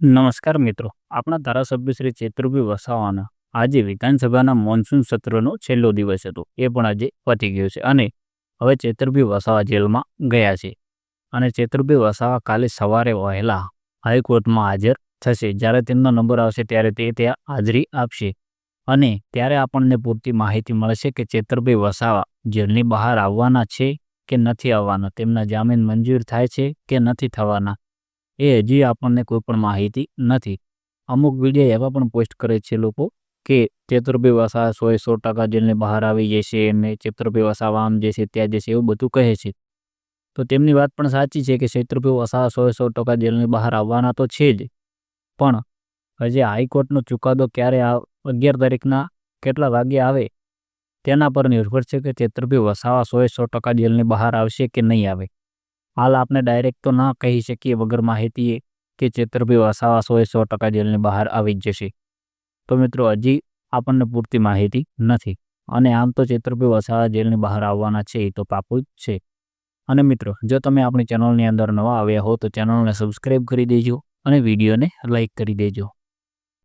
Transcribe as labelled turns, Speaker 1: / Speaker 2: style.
Speaker 1: નમસ્કાર મિત્રો, આપણા ધારાસભ્ય શ્રી ચેતુરભાઈ વસાવાના આજે વિધાનસભાના મોન્સૂન સત્રનો છેલ્લો દિવસ હતો. એ પણ આજે પતી ગયો છે અને હવે ચેતુરભાઈ વસાવા જેલમાં ગયા છે. અને ચેતુરભાઈ વસાવા કાલે સવારે વહેલા હાઈકોર્ટમાં હાજર થશે. જ્યારે તેમનો નંબર આવશે ત્યારે તે ત્યાં હાજરી આપશે અને ત્યારે આપણને પૂરતી માહિતી મળશે કે ચેતુરભાઈ વસાવા જેલની બહાર આવવાના છે કે નથી આવવાના, તેમના જામીન મંજૂર થાય છે કે નથી થવાના, એ હજી આપણને કોઈ પણ માહિતી નથી. અમુક વિડીયો એવા પણ પોસ્ટ કરે છે લોકો કે ચેતુરભાઈ વસાવા 100% જેલની બહાર આવી જશે અને ચેતુરભાઈ વસાવા આમ જશે ત્યાં જશે એવું બધું કહે છે. તો તેમની વાત પણ સાચી છે કે ચેતુરભાઈ વસાવા 100% જેલની બહાર આવવાના તો છે જ, પણ હજી હાઈકોર્ટનો ચુકાદો ક્યારે 11 તારીખના કેટલા વાગે આવે તેના પર નિર્ભર છે કે ચેતુરભાઈ વસાવા 100% જેલની બહાર આવશે કે નહીં આવે. હાલ આપણે ડાયરેક્ટ તો ના કહી શકીએ વગર માહિતીએ કે ચેતુરભાઈ વસાવા 100% જેલની બહાર આવી જ જશે. તો મિત્રો હજી આપણને પૂરતી માહિતી નથી અને આમ તો ચેતુરભાઈ વસાવા જેલની બહાર આવવાના છે એ તો પાકું જ છે. અને મિત્રો, જો તમે આપણી ચેનલની અંદર નવા આવ્યા હો તો ચેનલને સબસ્ક્રાઈબ કરી દેજો અને વિડીયોને લાઈક કરી દેજો.